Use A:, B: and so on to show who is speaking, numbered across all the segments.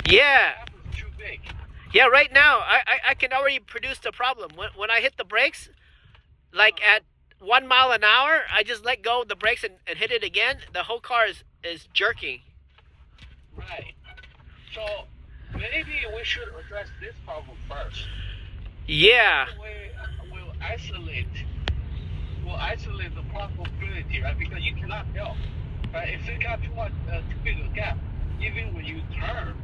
A: Yeah.
B: It's too big.
A: Yeah, right now, I can already produce the problem. When I hit the brakes, like at 1 mile an hour, I just let go of the brakes and hit it again. The whole car is jerking.
B: Right. So maybe we should address this problem first.
A: Yeah.
B: We'll isolate the probability, right? Because you cannot tell, right? If it got too big a gap, even when you turn,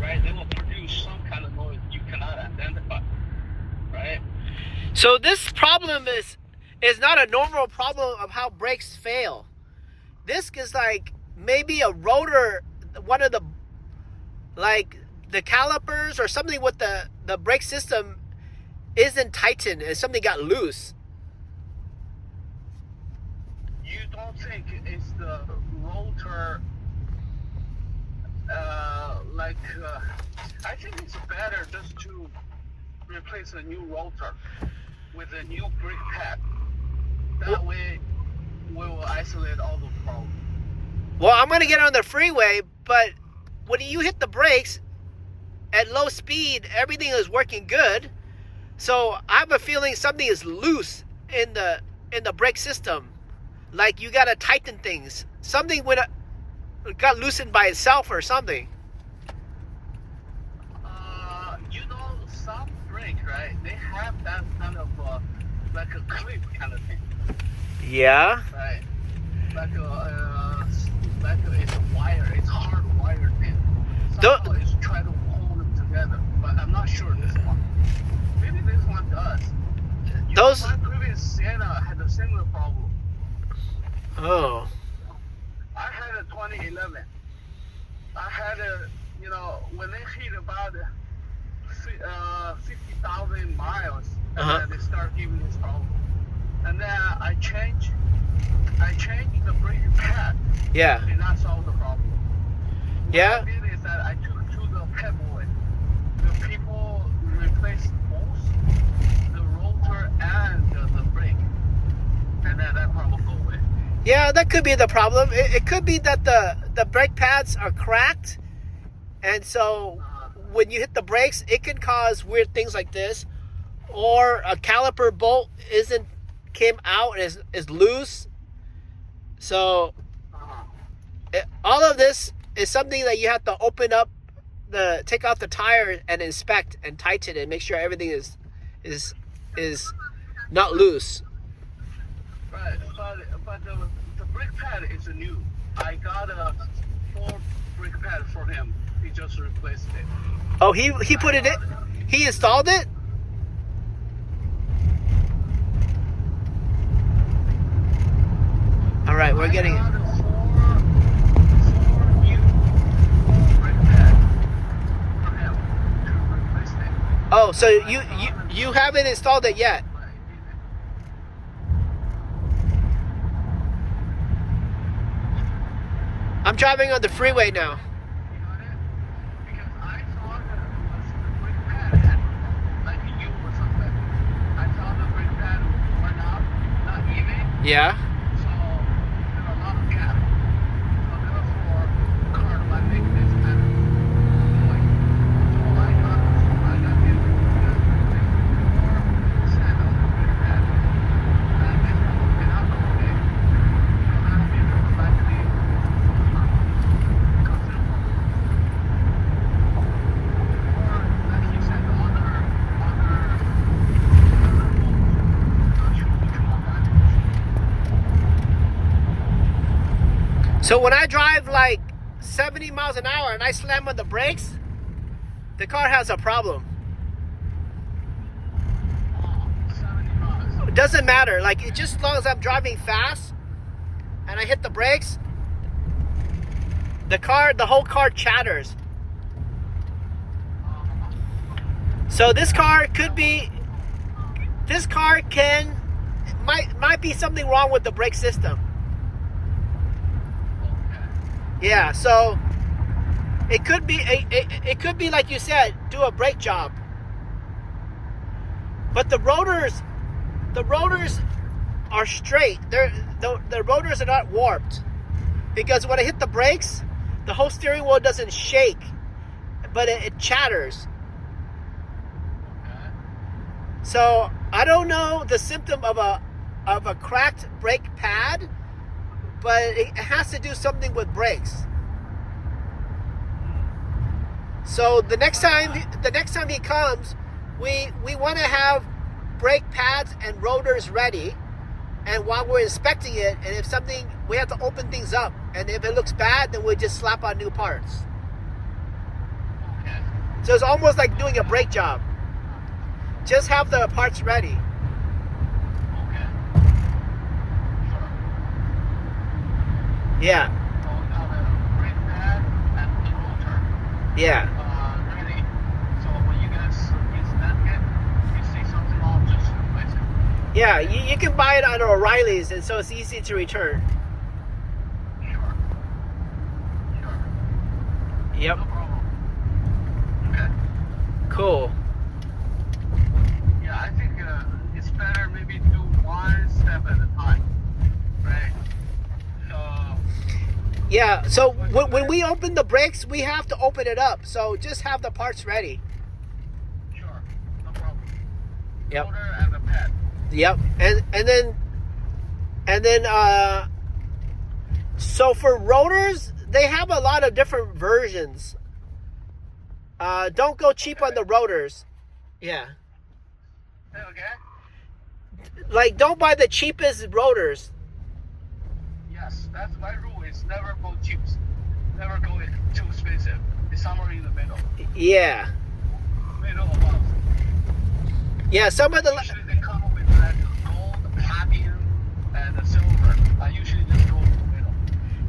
B: right, they will produce some kind of noise you cannot identify, right?
A: So this problem is not a normal problem of how brakes fail. This is like maybe a rotor, one of the, like the calipers or something with the brake system isn't tightened and something got loose.
B: You don't think it's the rotor, I think it's better just to replace a new rotor with a new brake pad. That way, we will isolate all the problems.
A: Well, I'm going to get on the freeway, but when you hit the brakes at low speed, everything is working good. So I have a feeling something is loose in the brake system. Like you got to tighten things. Something got loosened by itself or something.
B: Some brake, right? They have that kind of like a clip kind of thing.
A: Yeah.
B: Right. It's a wire. It's hard wire thing. Somehow it's trying to hold them together, but I'm not sure this one. Maybe this one does. My previous Sienna had a similar problem.
A: Oh.
B: I had a 2011. I had when they hit about 50,000 miles, and then they start giving this problem. And then I changed the brake pad.
A: Yeah.
B: Did not solve the problem.
A: Yeah.
B: What I did is that I took to the pet boy. The people replaced both the rotor and the brake, and then that problem go away.
A: Yeah, that could be the problem. It could be that the brake pads are cracked, and so when you hit the brakes, it can cause weird things like this, or a caliper bolt came out and is loose. So all of this is something that you have to open up, take out the tire and inspect and tighten and make sure everything is not loose.
B: Right, but the brake pad is new. I got a 4 brake pad for him. He just replaced it.
A: Oh, he put it in? He installed it? All right, we're getting it. Oh, so you haven't installed it yet? I'm driving on the freeway now. Yeah.
B: So there are a lot of gaps. So therefore, the car might make this kind of noise. So I got this set of brake pad. And this one cannot go in. Because that vehicle is actually considerable. Or like you said, other
A: So when I drive like 70 miles an hour and I slam on the brakes, the car has a problem. It doesn't matter. Like, it just as long as I'm driving fast and I hit the brakes, the whole car chatters. So this car might be something wrong with the brake system. Yeah, so it could be like you said, do a brake job. But the rotors are straight. The rotors are not warped. Because when I hit the brakes, the whole steering wheel doesn't shake. but it chatters.
B: Okay.
A: So I don't know the symptom of a cracked brake pad, but it has to do something with brakes. So the next time he comes, we want to have brake pads and rotors ready. And while we're inspecting it, and if something, we have to open things up. And if it looks bad, then we just slap on new parts.
B: Okay.
A: So it's almost like doing a brake job. Just have the parts ready.
B: Okay. Sure.
A: Yeah.
B: So now the brake pad and the rotor.
A: Yeah.
B: Ready. So when you guys inspect it, you see something wrong, just replace it.
A: Yeah, you can buy it on O'Reilly's, and so it's easy to return.
B: Sure. Sure.
A: Yep.
B: No problem. Okay.
A: Cool.
B: Yeah, I think it's better maybe do one step at a time, right? So
A: Yeah, so when we open the brakes, we have to open it up. So just have the parts ready.
B: sure, no problem.
A: Yep.
B: Motor and the pad.
A: Yep. And then so for rotors, they have a lot of different versions. Don't go cheap on the rotors. Yeah.
B: Okay.
A: Like, don't buy the cheapest rotors.
B: Yes, that's my rule. Is never go cheap. Never go too expensive. It's somewhere in the middle.
A: Yeah.
B: Middle above.
A: Yeah, some of the
B: Usually they come with that gold, platinum, and the silver. I usually just go in the middle.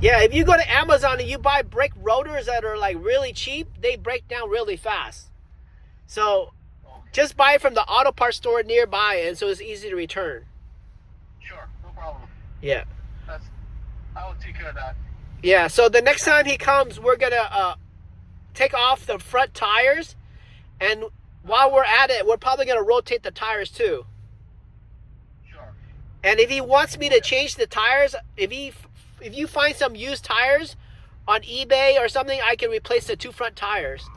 A: yeah, if you go to Amazon and you buy brake rotors that are like really cheap, they break down really fast. So
B: Okay.
A: just buy from the auto parts store nearby, and so it's easy to return.
B: Sure, no problem.
A: Yeah.
B: I will take care of that.
A: Yeah, so the next time he comes, we're gonna take off the front tires, and while we're at it, we're probably gonna rotate the tires too.
B: Sure.
A: And if he wants me to change the tires, if you find some used tires on eBay or something, I can replace the two front tires.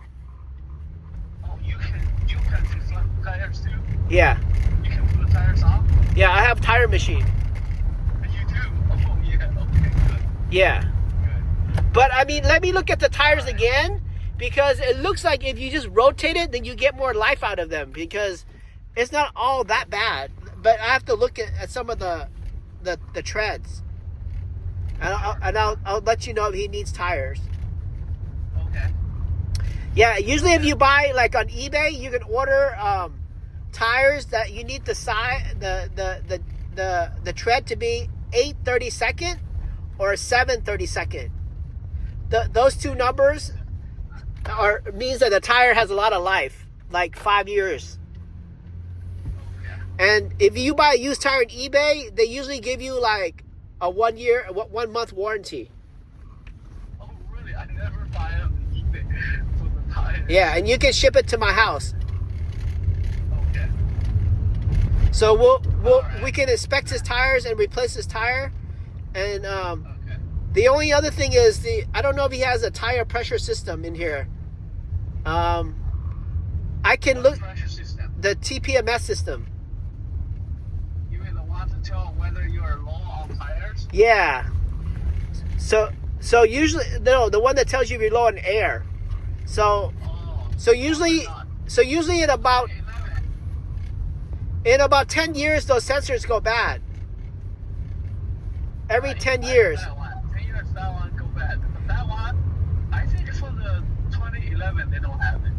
B: Oh, you can fix the tires too?
A: Yeah,
B: You can put the tires on?
A: yeah, I have tire machine.
B: You do? Oh, yeah. Okay, good.
A: Yeah,
B: Good.
A: but I mean, let me look at the tires again, because it looks like if you just rotate it, then you get more life out of them, because it's not all that bad. But I have to look at some of the treads, and I'll let you know if he needs tires.
B: Okay.
A: Yeah, usually if you buy like on eBay, you can order tires that you need the tread to be 8/32 or 7/32. Those two numbers means that the tire has a lot of life, like 5 years.
B: Okay.
A: And if you buy a used tire on eBay, they usually give you like a 1 month warranty.
B: Oh, really? I never buy them on eBay for the tires.
A: Yeah, and you can ship it to my house.
B: Okay.
A: So
B: Alright.
A: we can inspect his tires and replace his tire. And
B: Okay.
A: the only other thing is I don't know if he has a tire pressure system in here. I can look
B: Pressure system.
A: the TPMS system.
B: You mean the one to tell whether you are low on tires?
A: Yeah. So usually the one that tells you if you're low on air. So
B: Oh.
A: usually in about 10 years those sensors go bad. Every 10 years.
B: That one. 10 years, that one go bad. But that one, I think for the 2011, they don't have it.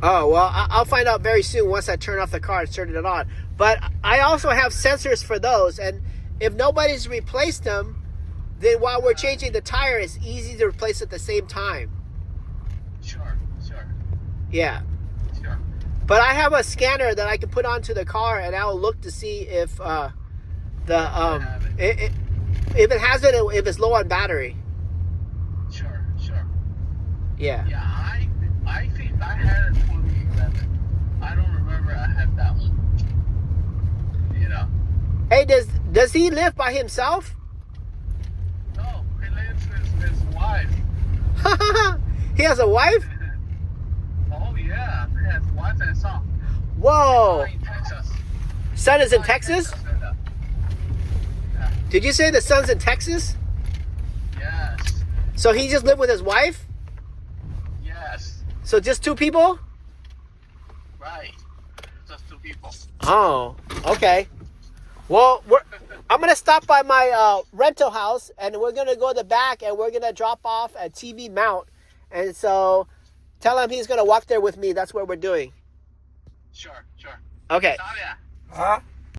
A: Oh, well, I'll find out very soon once I turn off the car and turn it on. But I also have sensors for those, and if nobody's replaced them, then while we're changing the tire, it's easy to replace at the same time.
B: Sure.
A: Yeah.
B: Sure.
A: But I have a scanner that I can put onto the car, and I'll look to see if if it has it, if it's low on battery.
B: Sure.
A: Yeah.
B: Yeah, I think I had a 2011. I don't remember I had that one. You know.
A: Hey, does he live by himself?
B: No, he lives with his wife.
A: He has a wife?
B: has wife and son.
A: Whoa.
B: In Texas.
A: Son is in Texas?
B: Yeah.
A: Did you say the son's in Texas?
B: Yes.
A: So he just lived with his wife?
B: Yes.
A: So just two people?
B: Right. Just two people.
A: Oh, okay. Well, I'm going to stop by my rental house, and we're going to go to the back, and we're going to drop off a TV mount. And so tell him he's going to walk there with me. That's what we're doing.
B: Sure.
A: Okay.
B: Talia.
C: Huh?